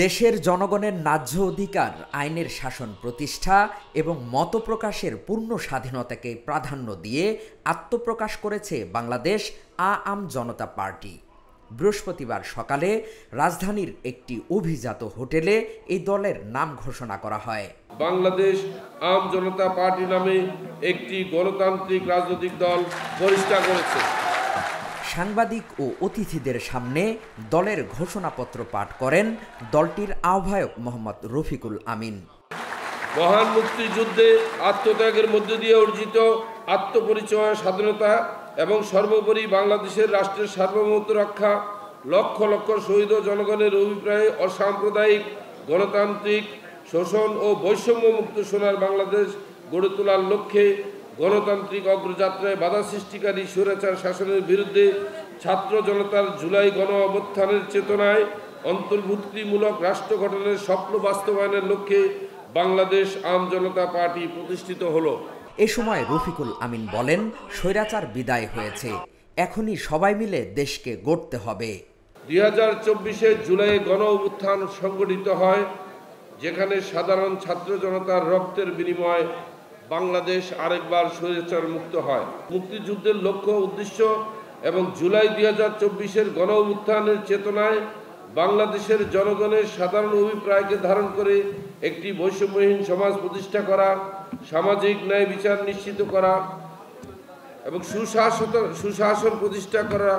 দেশের জনগণের ন্যায্য অধিকার, আইনের শাসন প্রতিষ্ঠা এবং মতপ্রকাশের পূর্ণ স্বাধীনতাকে প্রাধান্য দিয়ে আত্মপ্রকাশ করেছে বাংলাদেশ আওয়াম জনতা পার্টি। বৃহস্পতিবার সকালে রাজধানীর একটি অভিজাত হোটেলে এই দলের নাম ঘোষণা করা হয়। বাংলাদেশ আওয়াম জনতা পার্টি নামে একটি গণতান্ত্রিক রাজনৈতিক দল প্রতিষ্ঠা করেছে। সাংবাদিক ও অতিথিদের সামনে দলের ঘোষণাপত্র পাঠ করেন দলটির আহ্বায়ক মোহাম্মদ রফিকুল আমিন। মহান মুক্তিযুদ্ধে আত্মত্যাগের মধ্য দিয়ে অর্জিত আত্মপরিচয়, স্বাধীনতা এবং সর্বোপরি বাংলাদেশের রাষ্ট্রের সার্বভৌমত্ব রক্ষা, লক্ষ লক্ষ শহীদ ও জনগণের অভিপ্রায়ে অসাম্প্রদায়িক, গণতান্ত্রিক, শোষণ ও বৈষম্য মুক্ত সোনার বাংলাদেশ গড়ে তোলার লক্ষ্যে গণতান্ত্রিক অগ্রযাত্রায় বাধা সৃষ্টিকারী স্বৈরাচার শাসনের বিরুদ্ধে ছাত্র জনতার জুলাই গণ অভ্যুত্থানের চেতনায় অন্তর্ভুক্তিমূলক রাষ্ট্র গঠনের স্বপ্ন বাস্তবায়নের লক্ষ্যে বাংলাদেশ আওয়াম জনতা পার্টি প্রতিষ্ঠিত হলো। এ সময় রফিকুল আমিন বলেন, স্বৈরাচার বিদায় হয়েছে, এখনই সবাই মিলে দেশকে গড়তে হবে। 2024-এ জুলাই গণ অভ্যুত্থান সংগঠিত হয়, যেখানে সাধারণ ছাত্র জনতার রক্তের বিনিময়ে বাংলাদেশ আরেকবার স্বৈরাচার মুক্ত হয়। মুক্তিযুদ্ধের লক্ষ্য উদ্দেশ্য এবং জুলাই 2024-এর গণ অভ্যুত্থানের চেতনায় বাংলাদেশের জনগণের সাধারণ অভিপ্রায়কে ধারণ করে একটি বৈষম্যহীন সমাজ প্রতিষ্ঠা করা, সামাজিক ন্যায় বিচার নিশ্চিত করা এবং সুশাসন প্রতিষ্ঠা করা,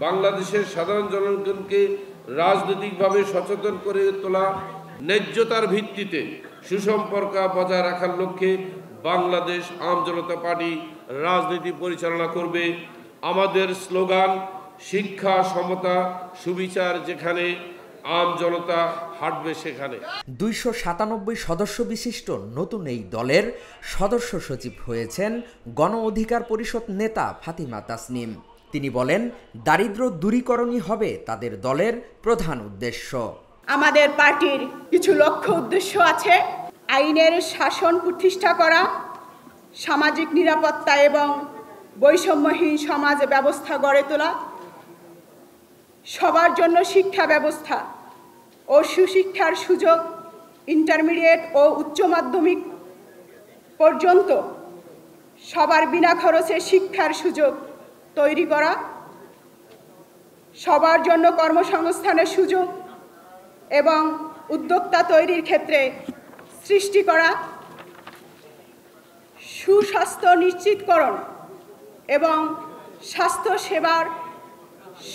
বাংলাদেশের সাধারণ জনগণকে রাজনৈতিকভাবে সচেতন করে তোলা, ন্যায্যতার ভিত্তিতে সুসম্পর্ক বজায় রাখার লক্ষ্যে বাংলাদেশ আওয়াম জনতা পার্টি রাজনীতি পরিচালনা করবে। আমাদের স্লোগান শিক্ষা, সমতা, সুবিচার, যেখানে আম জনতা হাঁটবে সেখানে। 297 সদস্য বিশিষ্ট নতুন এই দলের সদস্য সচিব হয়েছেন গণ অধিকার পরিষদ নেতা ফাতিমা তাসনিম। তিনি বলেন, দারিদ্র্য দূরীকরণই হবে তাদের দলের প্রধান উদ্দেশ্য। আমাদের পার্টির কিছু লক্ষ্য উদ্দেশ্য আছে: আইনের শাসন প্রতিষ্ঠা করা, সামাজিক নিরাপত্তা এবং বৈষম্যহীন সমাজ ব্যবস্থা গড়ে তোলা, সবার জন্য শিক্ষা ব্যবস্থা ও সুশিক্ষার সুযোগ ইন্টারমিডিয়েট ও উচ্চ মাধ্যমিক পর্যন্ত সবার বিনা খরচে শিক্ষার সুযোগ তৈরি করা, সবার জন্য কর্মসংস্থানের সুযোগ এবং উদ্যোক্তা তৈরির ক্ষেত্রে সৃষ্টি করা, সুস্বাস্থ্য নিশ্চিতকরণ এবং স্বাস্থ্য সেবার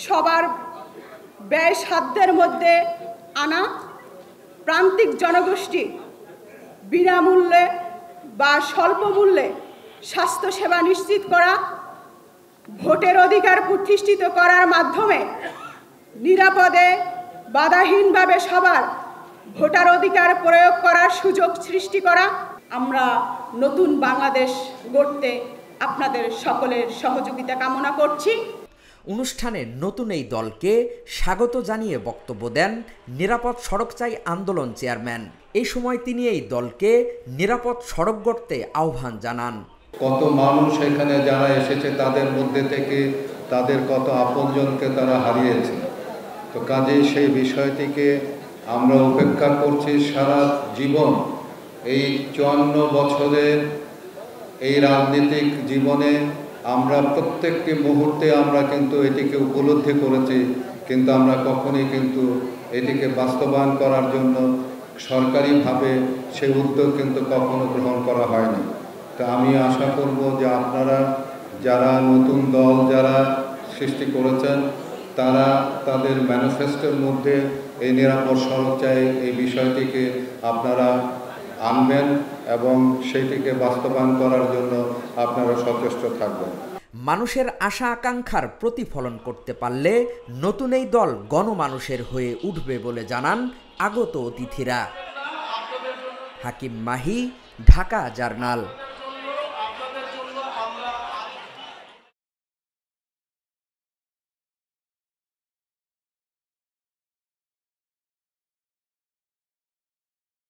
সবার ব্যয় সাধ্যের মধ্যে আনা, প্রান্তিক জনগোষ্ঠী বিনামূল্যে বা স্বল্প মূল্যে স্বাস্থ্যসেবা নিশ্চিত করা, ভোটের অধিকার প্রতিষ্ঠিত করার মাধ্যমে নিরাপদে বাধাহীনভাবে সবার ভোটার অধিকার প্রয়োগ করার সুযোগ সৃষ্টি করা। আমরা নতুন বাংলাদেশ গড়তে আপনাদের সকলের সহযোগিতা কামনা করছি। অনুষ্ঠানে নতুন এই দলকে স্বাগত জানিয়ে বক্তব্য দেন নিরাপদ সড়ক চাই আন্দোলন চেয়ারম্যান। এই সময় তিনি এই দলকে নিরাপদ সড়ক গড়তে আহ্বান জানান। কত মানুষ এখানে যারা এসেছে তাদের মধ্যে থেকে তাদের কত আপনজনকে তারা হারিয়েছে, তো কাজেই সেই বিষয়টিকে আমরা উপেক্ষা করছি সারা জীবন। এই 54 বছরের এই রাজনৈতিক জীবনে আমরা প্রত্যেকটি মুহূর্তে আমরা কিন্তু এটিকে উপলব্ধি করেছি, কিন্তু আমরা কখনোই কিন্তু এটিকে বাস্তবায়ন করার জন্য সরকারিভাবে সেই উদ্যোগ কিন্তু কখনো গ্রহণ করা হয়নি। তো আমি আশা করব যে আপনারা যারা নতুন দল যারা সৃষ্টি করেছেন তারা তাদের ম্যানিফেস্টোর মধ্যে এই নিরাপদ সড়ক চাই এই বিষয়টিকে আপনারা আনবেন এবং সেইটিকে বাস্তবায়ন করার জন্য আপনারা সচেষ্ট থাকবেন। মানুষের আশা আকাঙ্ক্ষার প্রতিফলন করতে পারলে নতুন এই দল গণমানুষের হয়ে উঠবে বলে জানান আগত অতিথিরা। হাকিম মাহি, ঢাকা জার্নাল।